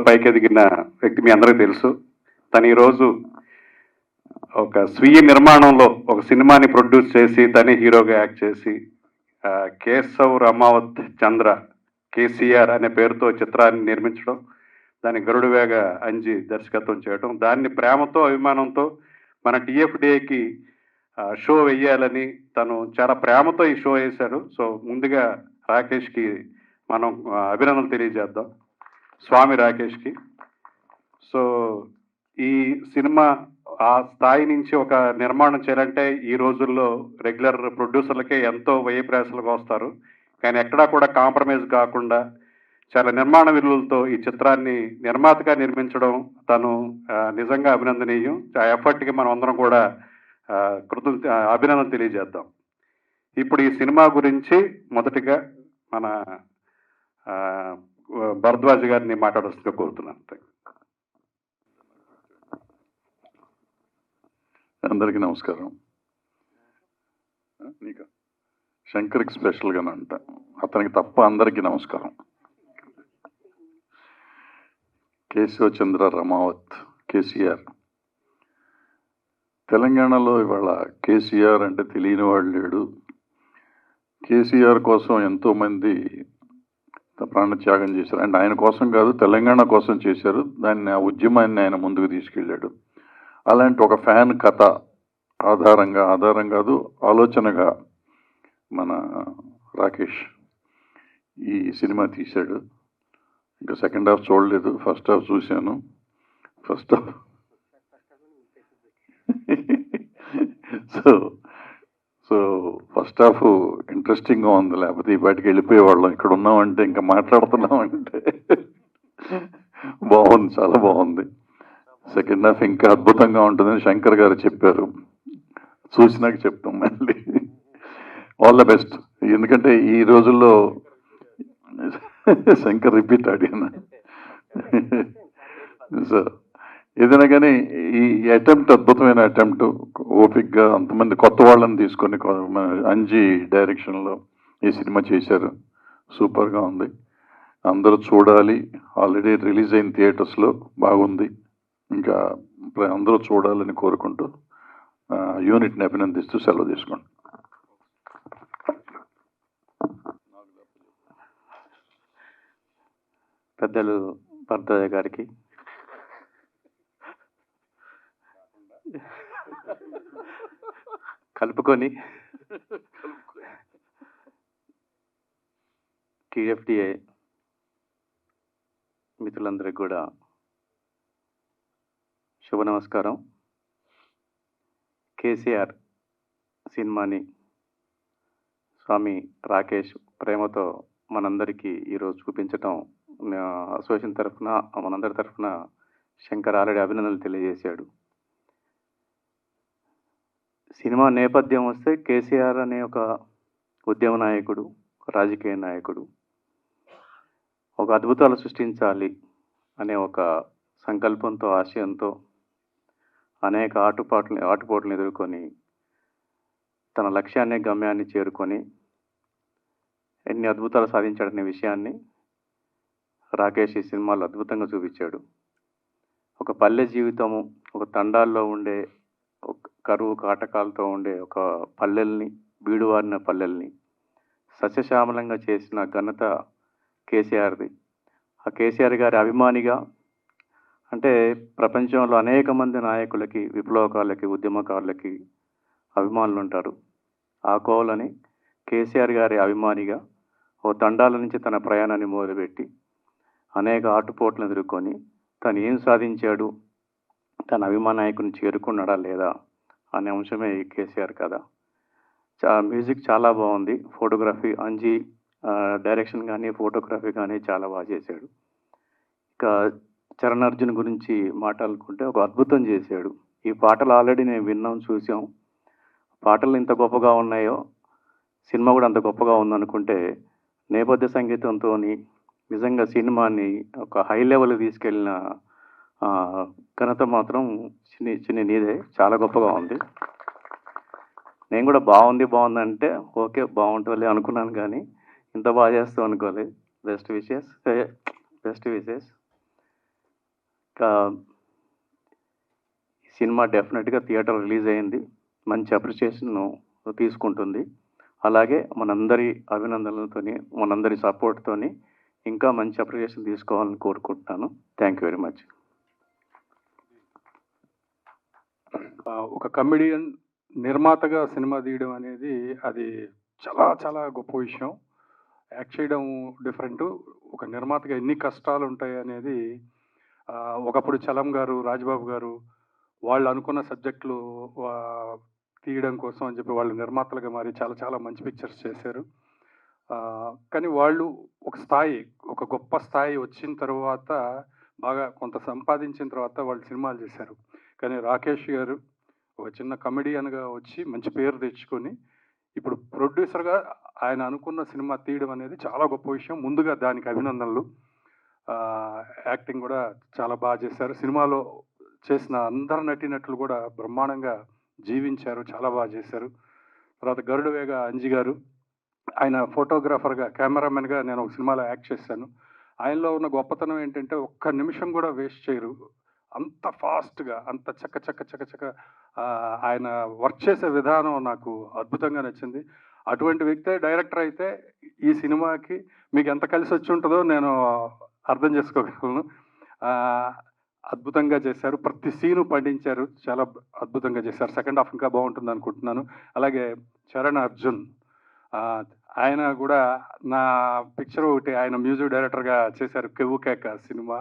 పైకి ఎదిగిన వ్యక్తి మీ అందరికీ తెలుసు. తను ఈరోజు ఒక స్వీయ నిర్మాణంలో ఒక సినిమాని ప్రొడ్యూస్ చేసి తనే హీరోగా యాక్ట్ చేసి కేశవ్ రమావత్ చంద్ర కేసీఆర్ అనే పేరుతో చిత్రాన్ని నిర్మించడం, దాన్ని గరుడువేగ అంజి దర్శకత్వం చేయడం, దాన్ని ప్రేమతో అభిమానంతో మన టీఎఫ్డిఏకి షో వెయ్యాలని తను చాలా ప్రేమతో ఈ షో వేశాడు. సో ముందుగా రాకేష్కి మనం అభినందనలు తెలియజేద్దాం, స్వామి రాకేష్కి. సో ఈ సినిమా ఆ స్థాయి నుంచి ఒక నిర్మాణం చేయాలంటే ఈ రోజుల్లో రెగ్యులర్ ప్రొడ్యూసర్లకే ఎంతో వ్యయ ప్రయాసాలకు వస్తారు, కానీ ఎక్కడా కూడా కాంప్రమైజ్ కాకుండా చాలా నిర్మాణ విలువలతో ఈ చిత్రాన్ని నిర్మాతగా నిర్మించడం తను నిజంగా అభినందనీయం. ఆ ఎఫర్ట్కి మనం అందరం కూడా అభినందన తెలియజేద్దాం. ఇప్పుడు ఈ సినిమా గురించి మొదటిగా మన భరద్వాజ్ గారిని మాట్లాడాల్సిందిగా కోరుతున్నాను. అందరికీ నమస్కారం. నీకు శంకర్కి స్పెషల్గానే అంట, అతనికి తప్ప అందరికీ నమస్కారం. కేశవ చంద్ర రమావత్ కేసీఆర్. తెలంగాణలో ఇవాళ కేసీఆర్ అంటే తెలియని వాడు లేడు. కేసీఆర్ కోసం ఎంతోమంది ప్రాణత్యాగం చేశారు. అంటే ఆయన కోసం కాదు, తెలంగాణ కోసం చేశారు. దాన్ని ఆ ఉద్యమాన్ని ఆయన ముందుకు తీసుకెళ్ళాడు. అలాంటి ఒక ఫ్యాన్ కథ ఆధారం కాదు, ఆలోచనగా మన రాకేష్ ఈ సినిమా తీశాడు. ఇంకా సెకండ్ హాఫ్ చూడలేదు, ఫస్ట్ హాఫ్ చూశాను. First half so first half ఇంట్రెస్టింగ్గా ఉంది, లేకపోతే ఈ బయటకు వెళ్ళిపోయేవాళ్ళం. ఇక్కడ ఉన్నామంటే ఇంకా మాట్లాడుతున్నామంటే బాగుంది, చాలా బాగుంది. సెకండ్ హాఫ్ ఇంకా అద్భుతంగా ఉంటుందని శంకర్ గారు చెప్పారు, చూసినాక చెప్తాం మళ్ళీ. All the best. ఎందుకంటే ఈ రోజుల్లో శంకర్ రిపీట్ అడిగిన సో ఏదైనా కానీ ఈ అటెంప్ట్ అద్భుతమైన అటెంప్ట్. ఓపిక్గా అంతమంది కొత్త వాళ్ళని తీసుకొని అంజి డైరెక్షన్లో ఈ సినిమా చేశారు. సూపర్గా ఉంది, అందరూ చూడాలి. ఆల్రెడీ రిలీజ్ అయిన థియేటర్స్లో బాగుంది. ఇంకా అందరూ చూడాలని కోరుకుంటూ యూనిట్ని అభినందిస్తూ సెలవు తీసుకోండి. పెద్దలు భరద్వాజ గారికి, కలుపుకొని టీఎఫ్డిఏ మిత్రులందరికీ కూడా శుభ నమస్కారం. కేసీఆర్ సినిమాని స్వామి రాకేష్ ప్రేమతో మనందరికీ ఈరోజు చూపించటం అసోసియేషన్ తరఫున, మనందరి తరఫున శంకర్ ఆల్రెడీ అభినందనలు తెలియజేశాడు. సినిమా నేపథ్యం వస్తే కేసీఆర్ అనే ఒక ఉద్యమ నాయకుడు, రాజకీయ నాయకుడు, ఒక అద్భుతాలు సృష్టించాలి అనే ఒక సంకల్పంతో, ఆశయంతో అనేక ఆటుపోట్లను ఎదుర్కొని తన లక్ష్యాన్ని, గమ్యాన్ని చేరుకొని ఎన్ని అద్భుతాలు సాధించాడనే విషయాన్ని రాకేష్ ఈ సినిమాలో అద్భుతంగా చూపించాడు. ఒక పల్లె జీవితము, ఒక తండాల్లో ఉండే, ఒక కరువు కాటకాలతో ఉండే ఒక పల్లెల్ని, బీడువారిన పల్లెల్ని సస్యశ్యామలంగా చేసిన ఘనత కేసీఆర్ది. ఆ కేసీఆర్ గారి అభిమానిగా, అంటే ప్రపంచంలో అనేక మంది నాయకులకి, విప్లవకారులకి, ఉద్యమకారులకి అభిమానులు ఉంటారు. ఆ కోవలని కేసీఆర్ గారి అభిమానిగా ఓ తండాల నుంచి తన ప్రయాణాన్ని మొదలుపెట్టి అనేక ఆటుపోట్లను ఎదుర్కొని తను ఏం సాధించాడు, తన అభిమాన నాయకుని చేరుకున్నాడా లేదా అనే అంశమే ఈ కేసీఆర్ కథ. మ్యూజిక్ చాలా బాగుంది, ఫోటోగ్రఫీ అంజి డైరెక్షన్ కానీ ఫోటోగ్రఫీ కానీ చాలా బాగా చేశాడు. ఇక చరణ్ అర్జున్ గురించి మాట్లాడుకుంటే ఒక అద్భుతం చేశాడు. ఈ పాటలు ఆల్రెడీ నేను విన్నాం, చూసాం. పాటలు ఇంత గొప్పగా ఉన్నాయో సినిమా కూడా అంత గొప్పగా ఉందనుకుంటే నేపథ్య సంగీతంతో నిజంగా సినిమాని ఒక హై లెవెల్ తీసుకెళ్ళిన ఘనత మాత్రం చిన్ని నీదే. చాలా గొప్పగా ఉంది. నేను కూడా బాగుంది అంటే ఓకే బాగుంటుంది అనుకున్నాను, కానీ ఇంత బాగా చేస్తాం అనుకోలేదు. Best wishes. ఇంకా ఈ సినిమా డెఫినెట్గా థియేటర్ రిలీజ్ అయింది, మంచి అప్రిషియేషన్ తీసుకుంటుంది. అలాగే మనందరి అభినందనలతోని, మనందరి సపోర్ట్తోని ఇంకా మంచి అప్రిషియేషన్ తీసుకోవాలని కోరుకుంటున్నాను. Thank you very much. ఒక కమెడియన్ నిర్మాతగా సినిమా తీయడం అనేది అది చాలా చాలా గొప్ప విషయం. యాక్ట్ చేయడం డిఫరెంట్, ఒక నిర్మాతగా ఎన్ని కష్టాలు ఉంటాయి అనేది ఒకప్పుడు చలం గారు, రాజ్బాబు గారు వాళ్ళు అనుకున్న సబ్జెక్టులు తీయడం కోసం అని చెప్పి వాళ్ళు నిర్మాతలుగా మారి చాలా చాలా మంచి పిక్చర్స్ చేశారు. కానీ వాళ్ళు ఒక స్థాయి, ఒక గొప్ప స్థాయి వచ్చిన తర్వాత, బాగా కొంత సంపాదించిన తర్వాత వాళ్ళు సినిమాలు చేశారు. కానీ రాకేష్ గారు ఒక చిన్న కమెడియన్గా వచ్చి మంచి పేరు తెచ్చుకొని ఇప్పుడు ప్రొడ్యూసర్గా ఆయన అనుకున్న సినిమా తీయడం అనేది చాలా గొప్ప విషయం. ముందుగా దానికి అభినందనలు. యాక్టింగ్ కూడా చాలా బాగా చేశారు. సినిమాలో చేసిన అందరు నటీనటులు కూడా బ్రహ్మాండంగా జీవించారు, చాలా బాగా చేశారు. తర్వాత గరుడవేగ అంజి గారు, ఆయన ఫోటోగ్రాఫర్గా, కెమెరామెన్గా నేను ఒక సినిమాలో యాక్ట్ చేశాను. ఆయనలో ఉన్న గొప్పతనం ఏంటంటే ఒక్క నిమిషం కూడా వేస్ట్ చేయరు. అంత ఫాస్ట్గా, అంత చక్క ఆయన వర్క్ చేసే విధానం నాకు అద్భుతంగా నచ్చింది. అటువంటి వ్యక్తే డైరెక్టర్ అయితే ఈ సినిమాకి మీకు ఎంత కలిసి వచ్చి ఉంటుందో నేను అర్థం చేసుకోగలను. అద్భుతంగా చేశారు, ప్రతి సీను పండించారు, చాలా అద్భుతంగా చేశారు. సెకండ్ హాఫ్ ఇంకా బాగుంటుంది అనుకుంటున్నాను. అలాగే చరణ్ అర్జున్, ఆయన కూడా నా పిక్చర్ ఒకటి ఆయన మ్యూజిక్ డైరెక్టర్గా చేశారు, కెవ్వు కేక సినిమా.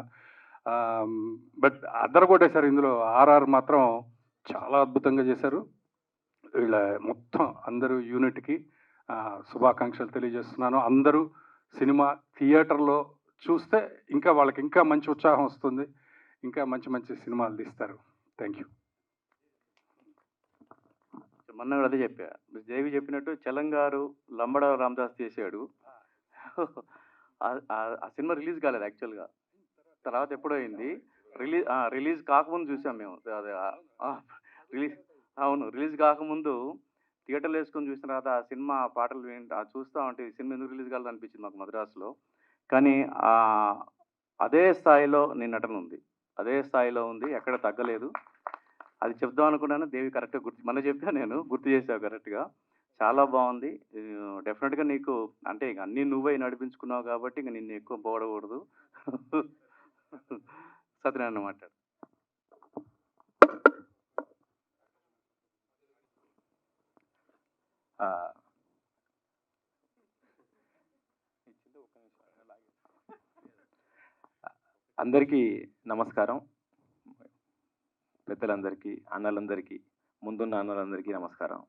బట్ అద్దరు కొట్టేశారు ఇందులో. ఆర్ఆర్ మాత్రం చాలా అద్భుతంగా చేశారు. వీళ్ళ మొత్తం అందరూ యూనిట్కి శుభాకాంక్షలు తెలియజేస్తున్నాను. అందరూ సినిమా థియేటర్లో చూస్తే ఇంకా వాళ్ళకి ఇంకా మంచి ఉత్సాహం వస్తుంది, ఇంకా మంచి మంచి సినిమాలు తీస్తారు. Thank you. మొన్న కూడా అదే చెప్పా, జేవి చెప్పినట్టు చలం గారు లంబడ రామదాస్ చేశాడు. ఆ సినిమా రిలీజ్ కాలేదు యాక్చువల్గా, తర్వాత ఎప్పుడో అయింది. రిలీజ్ కాకముందు చూసాం మేము. అదే రిలీజ్ కాకముందు థియేటర్లో వేసుకొని చూసిన తర్వాత ఆ సినిమా పాటలు చూస్తూ ఉంటే ఈ సినిమా ఎందుకు రిలీజ్ కాలేదు అనిపించింది మాకు మద్రాసులో. కానీ అదే స్థాయిలో నేను నటన ఉంది, అదే స్థాయిలో ఉంది, ఎక్కడ తగ్గలేదు. అది చెప్దాం అనుకున్నాను, దేవి కరెక్ట్గా మొన్న చెప్పా, నేను గుర్తు చేసావు కరెక్ట్గా. చాలా బాగుంది. డెఫినెట్గా నీకు అంటే ఇక అన్నీ నువ్వే నడిపించుకున్నావు కాబట్టి ఇంక నిన్ను ఎక్కువ పోడకూడదు. సత్యనారాయణ మాట్లాడు. అందరికీ నమస్కారం. పెద్దలందరికీ, అన్నలందరికీ, ముందున్న అన్నలందరికీ నమస్కారం.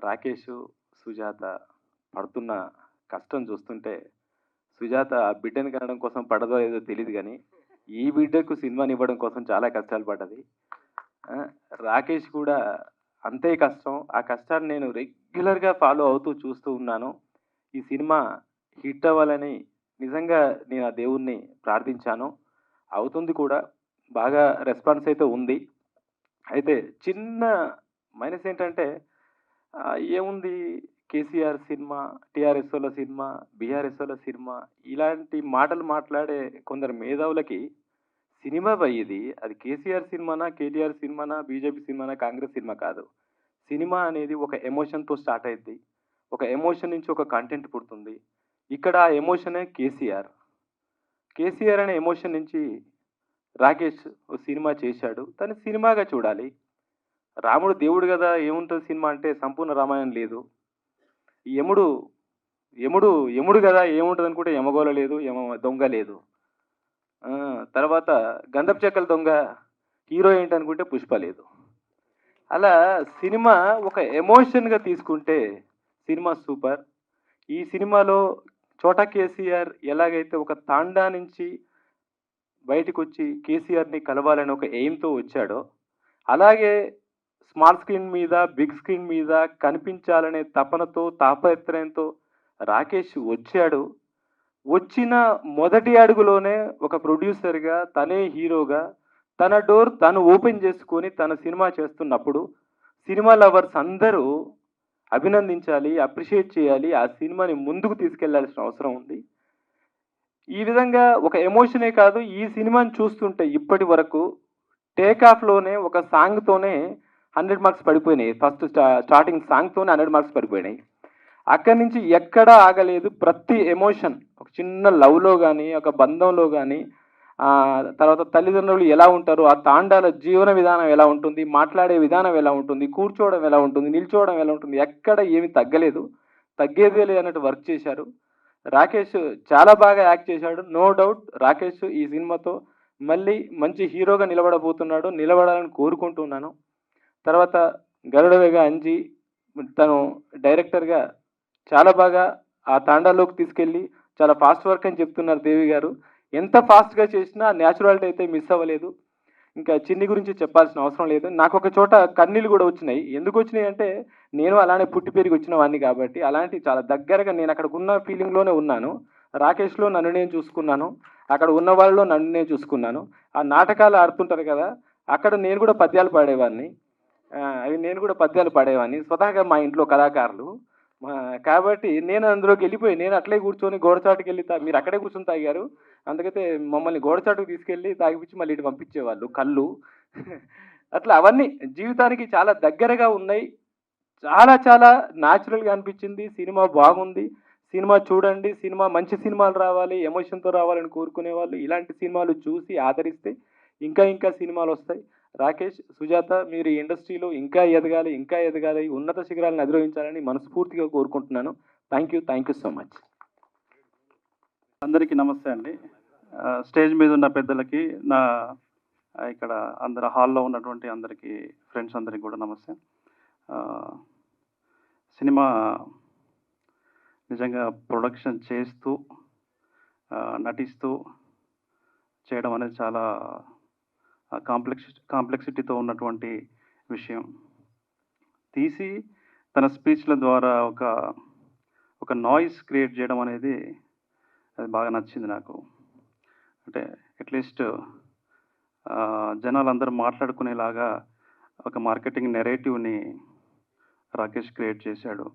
రాకేష్, సుజాత పడుతున్న కష్టం చూస్తుంటే, సుజాత బిడ్డని కనడం కోసం పడదో ఏదో తెలియదు, కానీ ఈ బిడ్డకు సినిమాని ఇవ్వడం కోసం చాలా కష్టాలు పడ్డది. రాకేష్ కూడా అంతే కష్టం. ఆ కష్టాన్ని నేను రెగ్యులర్గా ఫాలో అవుతూ చూస్తూ ఉన్నాను. ఈ సినిమా హిట్ అవ్వాలని నిజంగా నేను ఆ దేవుణ్ణి ప్రార్థించాను. అవుతుంది కూడా, బాగా రెస్పాన్స్ అయితే ఉంది. అయితే చిన్న మైనస్ ఏంటంటే, ఏముంది కేసీఆర్ సినిమా, టీఆర్ఎస్ వాళ్ళ సినిమా, బీఆర్ఎస్ వాళ్ళ సినిమా, ఇలాంటి మాటలు మాట్లాడే కొందరు మేధావులకి సినిమా ఇది, అది కేసీఆర్ సినిమానా, కేటీఆర్ సినిమానా, బీజేపీ సినిమానా, కాంగ్రెస్ సినిమా కాదు. సినిమా అనేది ఒక ఎమోషన్తో స్టార్ట్ అయింది. ఒక ఎమోషన్ నుంచి ఒక కంటెంట్ పుడుతుంది. ఇక్కడ ఆ ఎమోషనే కేసీఆర్. కేసీఆర్ అనే ఎమోషన్ నుంచి రాకేష్ ఓ సినిమా చేశాడు, తను సినిమాగా చూడాలి. రాముడు దేవుడు కదా, ఏముంటుంది సినిమా అంటే సంపూర్ణ రామాయణం లేదు. యముడు యముడు యముడు కదా, ఏముంటుంది అనుకుంటే యమగోళ లేదు, దొంగ లేదు. తర్వాత గంధపు చెక్కల దొంగ హీరో ఏంటనుకుంటే పుష్ప లేదు. అలా సినిమా ఒక ఎమోషన్గా తీసుకుంటే సినిమా సూపర్. ఈ సినిమాలో చోటా కేసీఆర్ ఎలాగైతే ఒక తాండా నుంచి బయటకు వచ్చి కేసీఆర్ని కలవాలని ఒక ఎయిమ్తో వచ్చాడో, అలాగే స్మాల్ స్క్రీన్ మీద, బిగ్ స్క్రీన్ మీద కనిపించాలనే తపనతో, తాపత్రయంతో రాకేష్ వచ్చాడు. వచ్చిన మొదటి అడుగులోనే ఒక ప్రొడ్యూసర్గా, తనే హీరోగా తన డోర్ తను ఓపెన్ చేసుకొని తన సినిమా చేస్తున్నప్పుడు సినిమా లవర్స్ అందరూ అభినందించాలి, అప్రిషియేట్ చేయాలి, ఆ సినిమాని ముందుకు తీసుకెళ్లాల్సిన అవసరం ఉంది. ఈ విధంగా ఒక ఎమోషనే కాదు, ఈ సినిమాని చూస్తుంటే ఇప్పటి వరకు టేక్ ఆఫ్లోనే ఒక సాంగ్తోనే 100 మార్క్స్ పడిపోయినాయి. ఫస్ట్ స్టార్టింగ్ సాంగ్తోనే 100 మార్క్స్ పడిపోయినాయి. అక్కడి నుంచి ఎక్కడా ఆగలేదు. ప్రతి ఎమోషన్, ఒక చిన్న లవ్లో కానీ, ఒక బంధంలో కానీ, తర్వాత తల్లిదండ్రులు ఎలా ఉంటారు, ఆ తాండాల జీవన విధానం ఎలా ఉంటుంది, మాట్లాడే విధానం ఎలా ఉంటుంది, కూర్చోవడం ఎలా ఉంటుంది, నిల్చోవడం ఎలా ఉంటుంది, ఎక్కడ ఏమి తగ్గలేదు, తగ్గేదే లేదన్నట్టు వర్క్ చేశారు. రాకేష్ చాలా బాగా యాక్ట్ చేశాడు. నో డౌట్ రాకేష్ ఈ సినిమాతో మళ్ళీ మంచి హీరోగా నిలబడబోతున్నాడు. నిలబడాలని కోరుకుంటున్నాను. తర్వాత గరుడవేగ అంజీ తను డైరెక్టర్గా చాలా బాగా ఆ తాండాలోకి తీసుకెళ్ళి చాలా ఫాస్ట్ వర్క్ అని చెప్తున్నారు దేవి గారు. ఎంత ఫాస్ట్గా చేసినా న్యాచురాలిటీ అయితే మిస్ అవ్వలేదు. ఇంకా చిన్ని గురించి చెప్పాల్సిన అవసరం లేదు. నాకు ఒక చోట కన్నీళ్ళు కూడా వచ్చినాయి. ఎందుకు వచ్చినాయి అంటే నేను అలానే పుట్టి పెరిగి వచ్చిన వాడిని కాబట్టి, అలాంటి చాలా దగ్గరగా నేను అక్కడ ఉన్న ఫీలింగ్లోనే ఉన్నాను. రాకేష్లో నన్ను నేను చూసుకున్నాను, అక్కడ ఉన్న వాళ్ళలో నన్ను నేను చూసుకున్నాను. ఆ నాటకాలు ఆడుతుంటారు కదా, అక్కడ నేను కూడా పద్యాలు పాడేవాడిని. అవి నేను కూడా పద్యాలు పాడేవాడిని. స్వతహాగా మా ఇంట్లో కళాకారులు కాబట్టి నేను అందులోకి వెళ్ళిపోయి నేను అట్లే కూర్చొని గోడచాటుకి వెళ్ళి మీరు అక్కడే కూర్చొని తాగారు, అందుకైతే మమ్మల్ని గోడచాటుకు తీసుకెళ్ళి తాగిపించి మళ్ళీ ఇటు పంపించేవాళ్ళు కళ్ళు. అట్లా అవన్నీ జీవితానికి చాలా దగ్గరగా ఉన్నాయి. చాలా చాలా న్యాచురల్గా అనిపించింది. సినిమా బాగుంది. సినిమా చూడండి. సినిమా మంచి సినిమాలు రావాలి, ఎమోషన్తో రావాలని కోరుకునే వాళ్ళు ఇలాంటి సినిమాలు చూసి ఆదరిస్తే ఇంకా ఇంకా సినిమాలు వస్తాయి. రాకేష్, సుజాత, మీరు ఈ ఇండస్ట్రీలో ఇంకా ఎదగాలి, ఇంకా ఎదగాలి, ఉన్నత శిఖరాలను అధిరోహించాలని మనస్ఫూర్తిగా కోరుకుంటున్నాను. Thank you so much. అందరికీ నమస్తే అండి. స్టేజ్ మీద ఉన్న పెద్దలకి, ఇక్కడ అందరు హాల్లో ఉన్నటువంటి అందరికీ, ఫ్రెండ్స్ అందరికీ కూడా నమస్తే. సినిమా నిజంగా ప్రొడక్షన్ చేస్తూ నటిస్తూ చేయడం అనేది చాలా కాంప్లెక్సిటీతో ఉన్నటువంటి విషయం. తీసి తన స్పీచ్ల ద్వారా ఒక నాయిస్ క్రియేట్ చేయడం అనేది అది బాగా నచ్చింది నాకు. అంటే అట్లీస్ట్ జనాలందరూ మాట్లాడుకునేలాగా ఒక మార్కెటింగ్ నెరేటివ్ని రాకేష్ క్రియేట్ చేశాడు.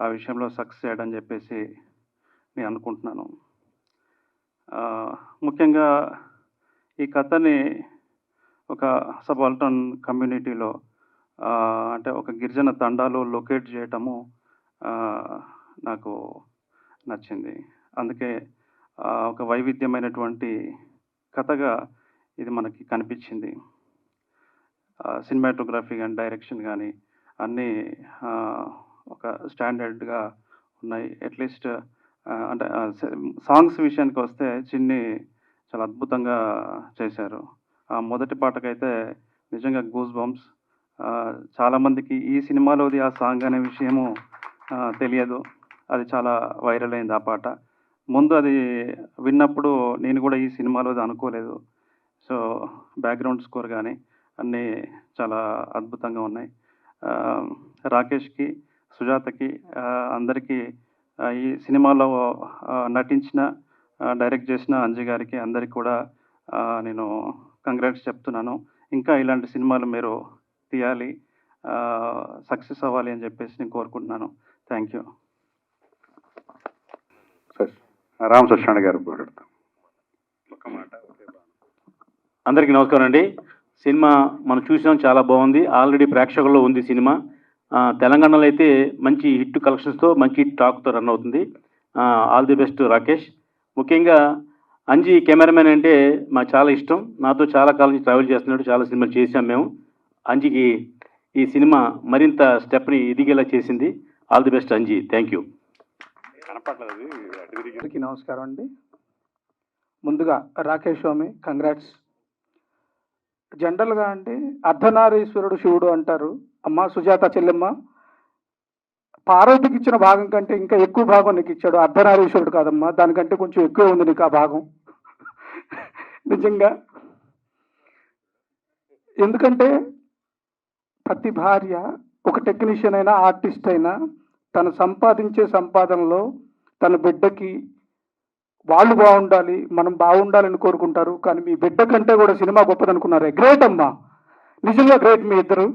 ఆ విషయంలో సక్సెస్ అయ్యాడని చెప్పేసి నేను అనుకుంటున్నాను. ముఖ్యంగా ఈ కథని ఒక సబాల్టర్న్ కమ్యూనిటీలో, అంటే ఒక గిరిజన తండాలో లొకేట్ చేయటము నాకు నచ్చింది. అందుకే ఒక వైవిధ్యమైనటువంటి కథగా ఇది మనకి కనిపించింది. సినిమాటోగ్రఫీ కానీ, డైరెక్షన్ కానీ అన్నీ ఒక స్టాండర్డ్గా ఉన్నాయి. అట్లీస్ట్ అంటే సాంగ్స్ విషయానికి వస్తే చిన్ని చాలా అద్భుతంగా చేశారు. ఆ మొదటి పాటకైతే నిజంగా గూస్ బంప్స్. చాలామందికి ఈ సినిమాలోది ఆ సాంగ్ అనే విషయము తెలియదు. అది చాలా వైరల్ అయింది ఆ పాట. ముందు అది విన్నప్పుడు నేను కూడా ఈ సినిమాలోది అనుకోలేదు. సో బ్యాక్గ్రౌండ్ స్కోర్ కానీ అన్నీ చాలా అద్భుతంగా ఉన్నాయి. రాకేష్కి, సుజాతకి, అందరికీ, ఈ సినిమాలో నటించిన, డైరెక్ట్ చేసిన అంజీ గారికి అందరికీ కూడా నేను కంగ్రాట్స్ చెప్తున్నాను. ఇంకా ఇలాంటి సినిమాలు మీరు తీయాలి, సక్సెస్ అవ్వాలి అని చెప్పేసి నేను కోరుకుంటున్నాను. Thank you. రామ్ సత్యనారాయణ గారు అందరికీ నమస్కారం అండి. సినిమా మనం చూసాం, చాలా బాగుంది. ఆల్రెడీ ప్రేక్షకుల్లో ఉంది సినిమా. తెలంగాణలో అయితే మంచి హిట్ కలెక్షన్స్తో, మంచి హిట్ టాక్తో రన్ అవుతుంది. All the best Rakesh. ముఖ్యంగా అంజీ కెమెరామెన్ అంటే మాకు చాలా ఇష్టం. నాతో చాలా కాలం నుంచి ట్రావెల్ చేస్తున్నాడు, చాలా సినిమాలు చేశాం మేము. అంజీకి ఈ సినిమా మరింత స్టెప్ని ఎదిగేలా చేసింది. All the best Anji. Thank you. అందరికీ నమస్కారం అండి. ముందుగా రాకేష్ స్వామి కంగ్రాట్స్. జనరల్గా అంటే అర్ధనారీశ్వరుడు శివుడు అంటారు. అమ్మ సుజాత చెల్లెమ్మ, పార్వతికి ఇచ్చిన భాగం కంటే ఇంకా ఎక్కువ భాగం నీకు ఇచ్చాడు. అర్ధనారీశ్వరుడు కాదమ్మా, దానికంటే కొంచెం ఎక్కువ ఉంది నీకు ఆ భాగం. నిజంగా ఎందుకంటే ప్రతి భార్య, ఒక టెక్నీషియన్ అయినా, ఆర్టిస్ట్ అయినా, తను సంపాదించే సంపాదనలో తన బిడ్డకి వాళ్ళు బాగుండాలి, మనం బాగుండాలని కోరుకుంటారు. కానీ మీ బిడ్డ కంటే కూడా సినిమా గొప్పదనుకున్నారే. గ్రేట్ అమ్మా, నిజంగా గ్రేట్. మీ ఇద్దరు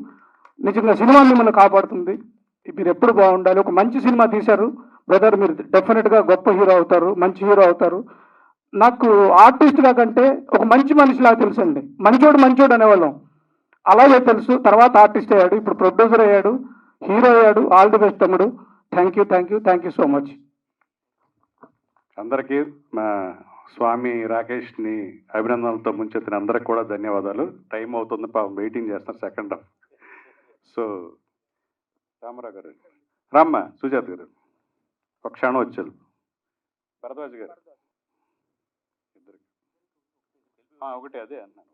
నిజంగా సినిమా మిమ్మల్ని కాపాడుతుంది. మీరు ఎప్పుడు బాగుండాలి. ఒక మంచి సినిమా తీశారు బ్రదర్, మీరు డెఫినెట్గా గొప్ప హీరో అవుతారు, మంచి హీరో అవుతారు. నాకు ఆర్టిస్ట్గా కంటే ఒక మంచి మనిషిలాగా తెలుసండి. మంచోడు అనేవాళ్ళం, అలాగే తెలుసు. తర్వాత ఆర్టిస్ట్ అయ్యాడు, ఇప్పుడు ప్రొడ్యూసర్ అయ్యాడు, హీరో అయ్యాడు. ఆల్ ది బెస్ట్ తమ్ముడు. Thank you so much. అందరికీ మా స్వామి రాకేష్ని అభినందనలతో ముంచెత్తిన అందరికి కూడా ధన్యవాదాలు. టైం అవుతుంది, పాపం వెయిటింగ్ చేస్తున్నారు సెకండ్ హాఫ్. సో రామారావు గారు, రామ్మ, సుజాత గారు ఒక క్షణం వచ్చారు. భరద్వాజ్ గారు ఇద్దరికి ఒకటే అదే అన్నాను.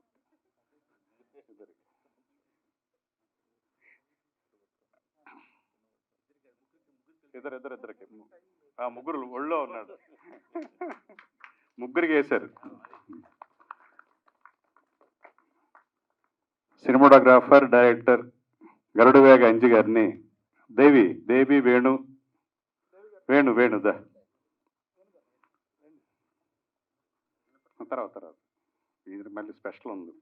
ఇద్దరికి ముగ్గురు ఒళ్ళో ఉన్నాడు, ముగ్గురికి వేశారు. సినిమాటోగ్రాఫర్, డైరెక్టర్ గరుడువేగ అంజి గారిని దేవి వేణు దా తర్వాత ఇది మళ్ళీ స్పెషల్ ఉంది.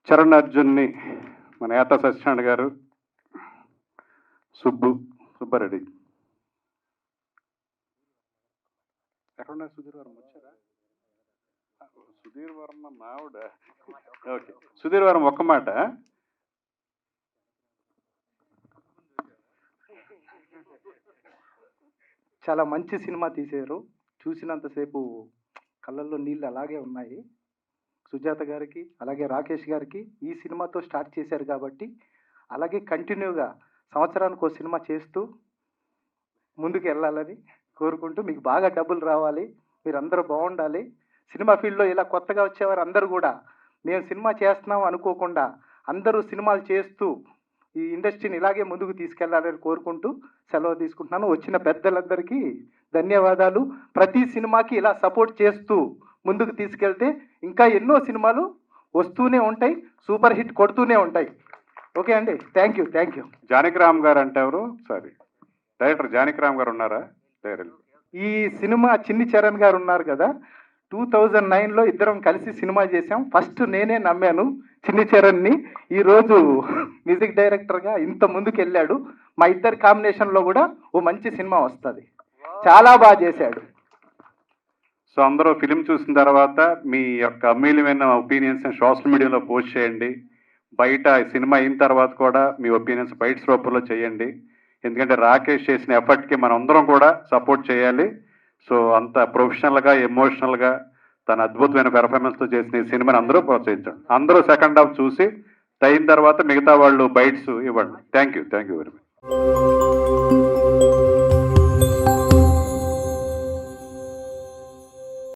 చరణ్ అర్జున్ని మన ఏత సత్యనారాయణ గారు, సుబ్బారెడ్డి. ఎక్కడున్నారు సుధీర్ వర్మ? వచ్చారా? సుధీర్ వర్మ మావిడ. ఓకే, సుధీర్ వర్మ ఒక్క మాట. చాలా మంచి సినిమా తీశారు. చూసినంతసేపు కళ్ళల్లో నీళ్ళు అలాగే ఉన్నాయి. సుజాత గారికి అలాగే రాకేష్ గారికి ఈ సినిమాతో స్టార్ట్ చేశారు కాబట్టి అలాగే కంటిన్యూగా సంవత్సరానికి ఒక సినిమా చేస్తూ ముందుకు వెళ్ళాలని కోరుకుంటూ, మీకు బాగా డబ్బులు రావాలి, మీరందరూ బాగుండాలి. సినిమా ఫీల్డ్లో ఇలా కొత్తగా వచ్చేవారు అందరూ కూడా మేము సినిమా చేస్తున్నాం అనుకోకుండా అందరూ సినిమాలు చేస్తూ ఈ ఇండస్ట్రీని ఇలాగే ముందుకు తీసుకెళ్లాలని కోరుకుంటూ సెలవు తీసుకుంటున్నాను. వచ్చిన పెద్దలందరికీ ధన్యవాదాలు. ప్రతి సినిమాకి ఇలా సపోర్ట్ చేస్తూ ముందుకు తీసుకెళ్తే ఇంకా ఎన్నో సినిమాలు వస్తూనే ఉంటాయి, సూపర్ హిట్ కొడుతూనే ఉంటాయి. ఓకే అండి, థ్యాంక్ యూ. జానకిరామ్ గారు అంటే ఎవరు? సారీ, డైరెక్టర్ జానకిరామ్ గారు ఉన్నారా? ఈ సినిమా చిన్ని చరణ్ గారు ఉన్నారు కదా, 2009లో ఇద్దరం కలిసి సినిమా చేశాం. ఫస్ట్ నేనే నమ్మాను చిన్ని చరణ్ని. ఈరోజు మ్యూజిక్ డైరెక్టర్గా ఇంత ముందుకు వెళ్ళాడు. మా ఇద్దరి కాంబినేషన్లో కూడా ఓ మంచి సినిమా వస్తుంది. చాలా బాగా చేశాడు. సో అందరూ ఫిలిం చూసిన తర్వాత మీ యొక్క అమూల్యమైన ఒపీనియన్స్ సోషల్ మీడియాలో పోస్ట్ చేయండి. బయట సినిమా అయిన తర్వాత కూడా మీ ఒపీనియన్స్ బైట్స్ రూపంలో చేయండి. ఎందుకంటే రాకేష్ చేసిన ఎఫర్ట్కి మనం అందరం కూడా సపోర్ట్ చేయాలి. సో అంత ప్రొఫెషనల్గా, ఎమోషనల్గా తన అద్భుతమైన పెర్ఫార్మెన్స్తో చేసిన ఈ సినిమాని అందరూ ప్రోత్సహించండి. అందరూ సెకండ్ హాఫ్ చూసి అయిన తర్వాత మిగతా వాళ్ళు బైట్స్ ఇవ్వండి. Thank you very much.